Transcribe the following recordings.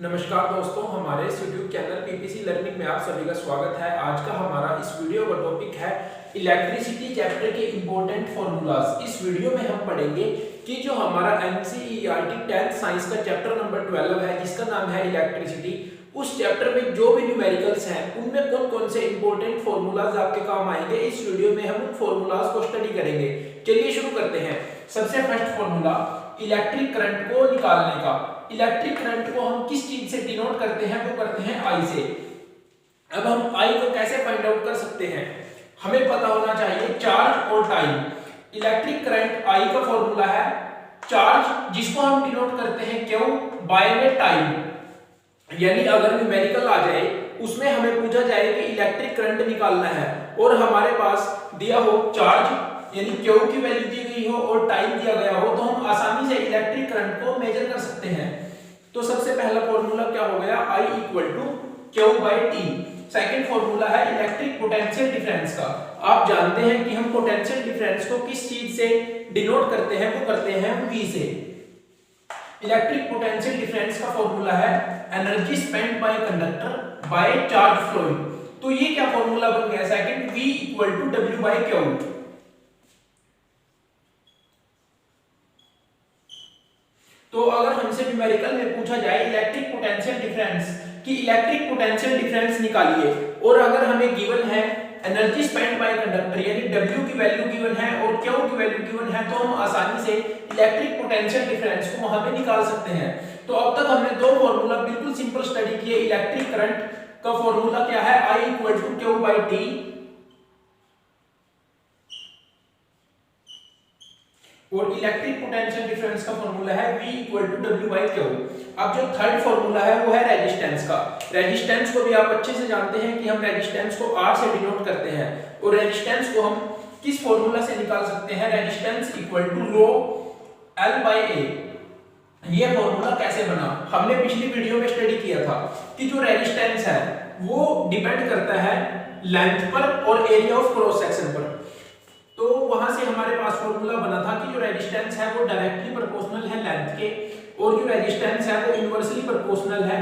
नमस्कार दोस्तों, हमारे इस YouTube चैनल पीपीसी लर्निंग में आप सभी का स्वागत है। आज का हमारा इस वीडियो का टॉपिक है इलेक्ट्रिसिटी चैप्टर के इंपॉर्टेंट फॉर्मूलाज। इस वीडियो में हम पढ़ेंगे कि जो हमारा एनसीईआरटी 10th साइंस का चैप्टर नंबर 12 है जिसका नाम है इलेक्ट्रिसिटी, उस चैप्टर में जो भी न्यूमेरिकल्स हैं उनमें कौन कौन से इंपॉर्टेंट फॉर्मूलाज आपके काम आएंगे। इस वीडियो में हम उन फॉर्मूलाज को स्टडी करेंगे। चलिए शुरू करते हैं। सबसे फर्स्ट फॉर्मूला इलेक्ट्रिक करंट को निकालने का। इलेक्ट्रिक करंट को हम किस चीज से डिनोट करते हैं? वो करते हैं आई से। अब हम आई को कैसे फाइंड आउट कर सकते हैं? हमें पता होना चाहिए चार्ज और टाइम। इलेक्ट्रिक करंट आई का फॉर्मूला है चार्ज, जिसको हम डिनोट करते हैं क्यों बाय में टाइम। यानी अगर न्यूमेरिकल आ जाए उसमें हमें पूछा जाए कि इलेक्ट्रिक करंट निकालना है और हमारे पास दिया हो चार्ज यानी क्यू की वैल्यू दी गई हो और टाइम दिया गया हो, तो हम आसानी से इलेक्ट्रिक करंट को मेजर कर सकते हैं। तो सबसे पहला फॉर्मूला क्या हो गया? I equal to Q by T. Second formula है इलेक्ट्रिक पोटेंशियल डिफरेंस का। आप जानते हैं कि हम पोटेंशियल डिफरेंस को किस चीज से डिनोट करते हैं? वो करते हैं V से। इलेक्ट्रिक पोटेंशियल डिफरेंस का फॉर्मूला है energy spent by conductor by charge flowing. तो ये क्या फॉर्मूला बन गया? Second V equal to W by Q. तो अगर हमसे न्यूमेरिकल में पूछा जाए इलेक्ट्रिक पोटेंशियल डिफरेंस कि इलेक्ट्रिक पोटेंशियल डिफरेंस निकालिए, और अगर हमें गिवन है एनर्जी स्पेंट बाय कंडक्टर यानी W की वैल्यू गिवन है और Q की वैल्यू गिवन है, तो हम आसानी से इलेक्ट्रिक पोटेंशियल डिफरेंस को वहां पे निकाल सकते हैं। तो अब तक हमने दो फॉर्मूला बिल्कुल सिंपल स्टडी किए। इलेक्ट्रिक करंट का फॉर्मूला क्या है? I equal to Q by T, और इलेक्ट्रिक पोटेंशियल डिफरेंस का फॉर्मूला है V equal to W by Q. अब जो थर्ड फॉर्मूला है वो है रेजिस्टेंस का। रेजिस्टेंस को भी आप अच्छे से जानते हैं कि हम रेजिस्टेंस को R से डिनोट करते हैं, और रेजिस्टेंस को हम किस फॉर्मूला से निकाल सकते हैं? Resistance equal to rho L by A। ये फॉर्मूला कैसे बना? हमने पिछली वीडियो में स्टडी किया था कि जो रेजिस्टेंस है वो डिपेंड करता है लेंथ पर और एरिया ऑफ क्रॉस सेक्शन पर। तो वहां से हमारे पास फॉर्मूला बना था कि जो रेजिस्टेंस है वो डायरेक्टली प्रोपोर्शनल है लेंथ के, और जो रेजिस्टेंस है वो इनवर्सली प्रोपोर्शनल है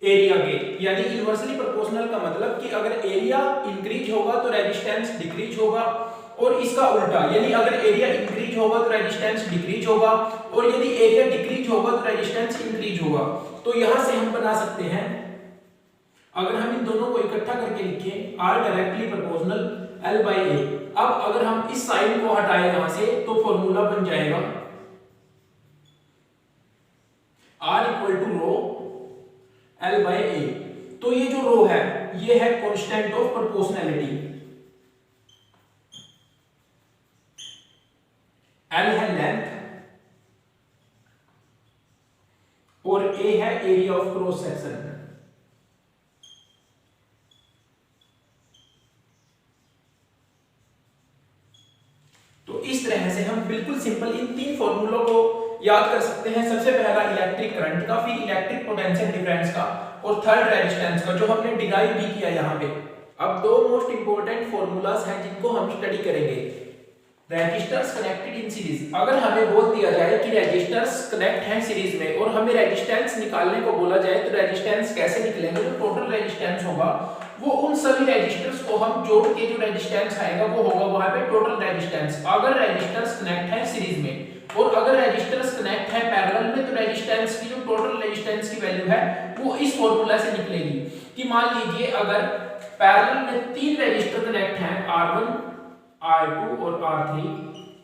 एरिया के। यानी इनवर्सली प्रोपोर्शनल का मतलब कि अगर एरिया इंक्रीज होगा तो रेजिस्टेंस डिक्रीज होगा, और इसका उल्टा यानी अगर एरिया इंक्रीज होगा तो रेजिस्टेंस डिक्रीज होगा, और यदि एरिया डिक्रीज होगा तो रेजिस्टेंस इंक्रीज होगा। तो यहां से हम बना सकते हैं, अगर हम इन दोनों को इकट्ठा करके लिखें R directly proportional L by A। अब अगर हम इस साइन को हटाएं यहां से तो फॉर्मूला बन जाएगा R equal to rho L by A। तो ये जो रो है ये है कांस्टेंट ऑफ प्रोपोर्शनैलिटी, L है लेंथ और A है एरिया ऑफ क्रॉस सेक्शन। तो इस तरह से हम बिल्कुल सिंपल इन तीन फॉर्मूलों को याद कर सकते हैं। सबसे पहला इलेक्ट्रिक करंट का, फिर इलेक्ट्रिक पोटेंशियल डिफरेंस का, और थर्ड रेजिस्टेंस का, जो हमने डिराइव भी किया यहाँ पे। अब दो मोस्ट इंपोर्टेंट फॉर्मूलाज हैं जिनको हम स्टडी करेंगे। Resistors connected in series. अगर हमें बोल दिया जाए कि रेजिस्टर्स कनेक्ट हैं सीरीज में और हमें रेजिस्टेंस निकालने को बोला जाए, तो रेजिस्टेंस कैसे निकलेंगे? जो टोटल रेजिस्टेंस होगा वो उन सभी रेजिस्टर्स को हम जोड़ के जो रेजिस्टेंस आएगा वो होगा वहां पे टोटल रेजिस्टेंस। अगर रेजिस्टर्स कनेक्ट है सीरीज में और अगर रेजिस्टर्स कनेक्ट है पैरेलल में, तो रेजिस्टेंस की जो टोटल रेजिस्टेंस की वैल्यू है वो इस फॉर्मूला से निकलेगी कि मान लीजिए अगर पैरेलल में तीन रेजिस्टर कनेक्ट हैं R1, R2 और R3,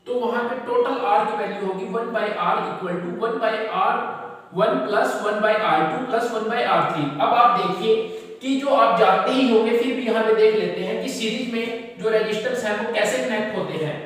तो वहां पे टोटल R की वैल्यू होगी 1 by R equal to 1 by R1 plus 1 by R2 plus 1 by R3। अब आप देखिए कि जो आप जानते ही होंगे फिर भी यहां पे देख लेते हैं कि सीरीज में जो रेजिस्टर्स हैं वो कैसे कनेक्ट होते हैं।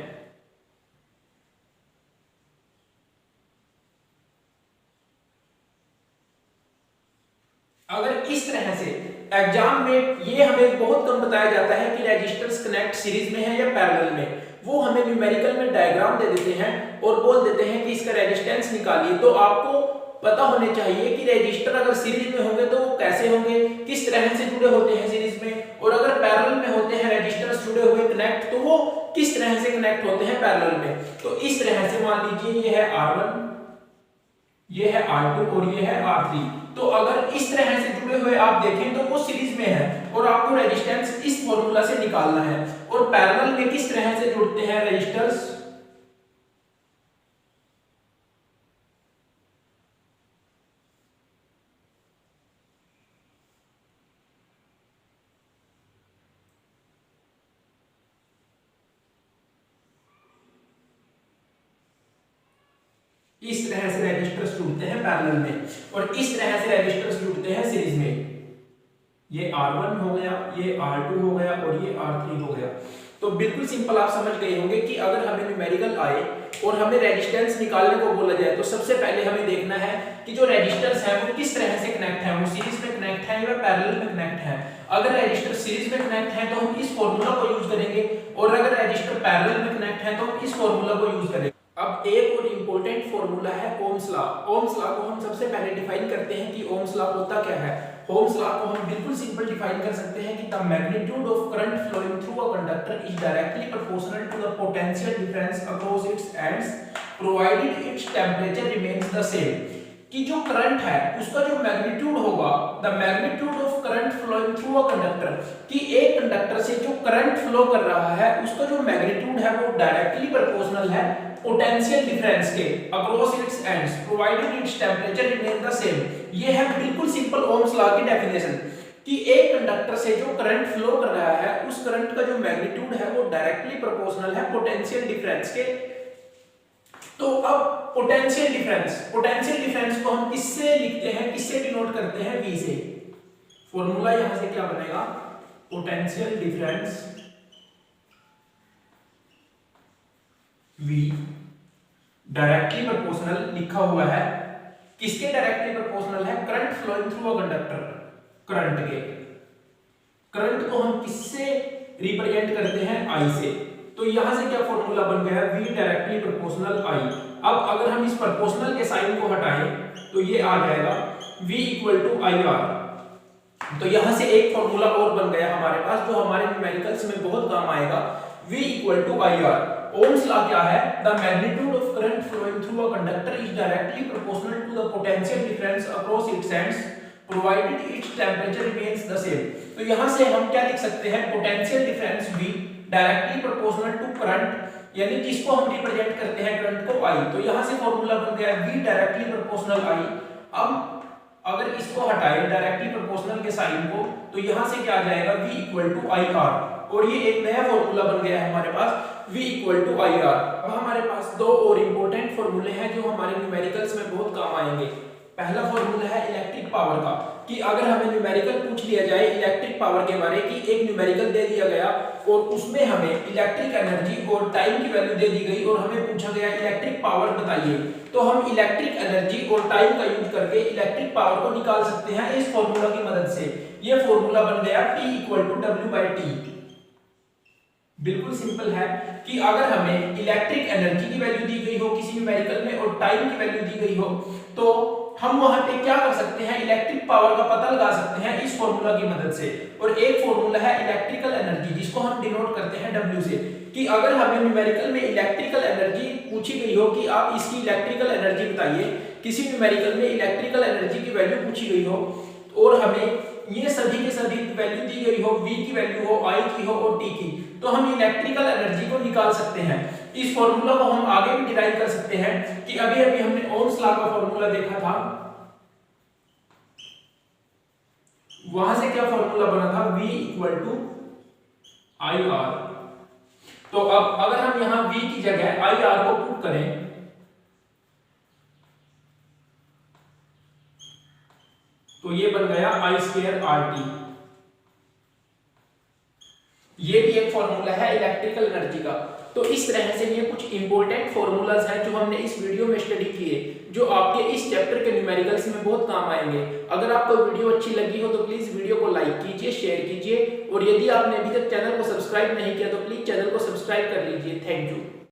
अगर इस तरह से एग्जाम में ये हमें बहुत कम बताया जाता है कि रेजिस्टर्स कनेक्ट सीरीज में है या पैरेलल में, वो हमें न्यूमेरिकल में डायग्राम दे देते हैं और बोल देते हैं कि इसका रेजिस्टेंस निकालिए। तो आपको पता होने चाहिए कि रेजिस्टर अगर सीरीज में होंगे तो वो कैसे होंगे, किस तरह से जुड़े होते हैं सीरीज में, और अगर पैरेलल में होते हैं रेजिस्टर्स जुड़े हुए कनेक्ट तो वो किस तरह से कनेक्ट होते हैं पैरेलल में। तो इस तरह से मान लीजिए ये है R1 ये है R2 और ये है R3। तो अगर इस तरह से जुड़े हुए आप देखें तो वो सीरीज में है और आपको रेजिस्टेंस इस फॉर्मूला से निकालना है। और पैरेलल में किस तरह से जुड़ते हैं रेजिस्टर्स, इस तरह से रेजिस्टर्स जुड़ते हैं पैरेलल में और इस तरह से रेजिस्टर्स जुड़ते हैं सीरीज में। ये R1 हो गया, ये R2 हो गया और ये R3 हो गया। तो बिल्कुल सिंपल आप समझ गए होंगे कि अगर हमें न्यूमेरिकल आए और हमें रेजिस्टेंस निकालने को बोला जाए तो सबसे पहले हमें देखना है कि जो रेजिस्टर्स हैं वो किस तरह से कनेक्ट हैं, वो सीरीज में कनेक्ट हैं या पैरेलल में कनेक्ट हैं। अगर रेजिस्टर सीरीज में कनेक्ट हैं तो हम इस फॉर्मूला को यूज करेंगे और अगर रेजिस्टर पैरेलल में कनेक्ट हैं तो हम इस फॉर्मूला को यूज करेंगे। अब एक और इंपॉर्टेंट फॉर्मूला है ओम्स लॉ। ओम्स लॉ को हम सबसे पहले डिफाइन करते हैं कि ओम्स लॉ होता क्या है। ओम्स लॉ को हम बिल्कुल सिंपल डिफाइन कर सकते हैं कि the magnitude of current flowing through a conductor is directly proportional to the potential difference across its ends provided its temperature remains the same. कि जो करंट है उसका जो मैग्नीट्यूड होगा, the magnitude of current flowing through a conductor, कि एक conductor से जो करंट फ्लो कर रहा है उसका जो मैग्नीट्यूड है वो डायरेक्टली प्रोपोर्शनल है पोटेंशियल डिफरेंस के across its ends provided its temperature remain the same. ये है बिल्कुल सिंपल ओम्स लॉ की डेफिनेशन कि एक कंडक्टर से जो करंट फ्लो कर रहा है उस करंट का जो मैग्नीट्यूड है वो डायरेक्टली प्रोपोर्शनल है पोटेंशियल डिफरेंस के। तो अब पोटेंशियल डिफरेंस को हम किससे लिखते हैं, किससे डिनोट करते हैं, V से। फॉर्मूला यहां से क्या बनेगा, potential difference V directly proportional लिखा हुआ है, किसके डायरेक्टली प्रोपोर्शनल है, current flowing through a conductor, current के। करंट को हम किससे रिप्रेजेंट करते हैं, I से। तो यहां से क्या फॉर्मूला बन गया, V डायरेक्टली प्रोपोर्शनल I। अब अगर हम इस प्रोपोर्शनल के साइन को हटाएं तो ये आ जाएगा V इक्वल टू IR। तो यहां से एक फॉर्मूला और बन गया हमारे पास जो हमारे न्यूमेरिकल्स में बहुत काम आएगा, V equal to IR। Ohm's law क्या है, the magnitude of current flowing through a conductor is directly proportional to the potential difference across its ends provided its temperature remains the same. तो यहां से हम क्या लिख सकते हैं, potential difference V directly proportional to current, यानी जिसको हम रिप्रेजेंट करते हैं करंट को I। तो यहां से फॉर्मूला बन गया V डायरेक्टली प्रोपोर्शनल I। अब अगर इसको हटाएं डायरेक्टली प्रोपोर्शनल के साइन को तो यहां से क्या आ जाएगा, V इक्वल टू IR। और ये एक नया फॉर्मूला बन गया है हमारे पास, V इक्वल टू IR। अब हमारे पास दो और इंपॉर्टेंट फॉर्मूले हैं जो हमारे न्यूमेरिकल्स में बहुत काम आएंगे। पहला फॉर्मूला है इलेक्ट्रिक पावर का, कि अगर हमें न्यूमेरिकल पूछ लिया जाए इलेक्ट्रिक पावर के बारे की, एक न्यूमेरिकल दे दिया गया और उसमें हमें इलेक्ट्रिक एनर्जी और टाइम की वैल्यू दे दी गई और हमें पूछा गया इलेक्ट्रिक पावर बताइए, तो हम इलेक्ट्रिक एनर्जी और टाइम का यूज करके इलेक्ट्रिक पावर को निकाल सकते हैं इस फॉर्मूला की मदद से। यह फॉर्मूला बन गया P इक्वल टू W/T। बिल्कुल सिंपल है कि अगर हमें इलेक्ट्रिक एनर्जी की वैल्यू दी गई हो किसी न्यूमेरिकल में और टाइम की वैल्यू दी गई हो तो हम वहां पे क्या कर सकते हैं, इलेक्ट्रिक पावर का पता लगा सकते हैं इस फॉर्मूला की मदद से। और एक फॉर्मूला है इलेक्ट्रिकल एनर्जी जिसको हम डिनोट करते हैं W से, कि अगर हमें न्यूमेरिकल में इलेक्ट्रिकल एनर्जी पूछी गई हो कि आप इसकी इलेक्ट्रिकल एनर्जी बताइए, किसी न्यूमेरिकल में इलेक्ट्रिकल एनर्जी की वैल्यू पूछी गई हो और हमें ये सभी के सभी वैल्यू दी गई हो, V की वैल्यू हो, I की हो और T की, तो हम इलेक्ट्रिकल एनर्जी को निकाल सकते हैं। इस फॉर्मूला को हम आगे भी डिराइव कर सकते हैं कि अभी अभी हमने ओम्स लॉ का फॉर्मूला देखा था, वहां से क्या फॉर्मूला बना था, V इक्वल टू IR। तो अब अगर हम यहां V की जगह IR को पुट करें तो ये बन गया I²RT। ये भी एक फॉर्मूला है इलेक्ट्रिकल एनर्जी का। तो इस तरह से ये कुछ इंपॉर्टेंट फॉर्मूलाज हैं जो हमने इस वीडियो में स्टडी किए, जो आपके इस चैप्टर के न्यूमेरिकल्स में बहुत काम आएंगे। अगर आपको वीडियो अच्छी लगी हो तो प्लीज वीडियो को लाइक कीजिए, शेयर कीजिए और यदि आपने अभी तक चैनल को सब्सक्राइब नहीं किया तो प्लीज चैनल को सब्सक्राइब कर लीजिए। Thank you.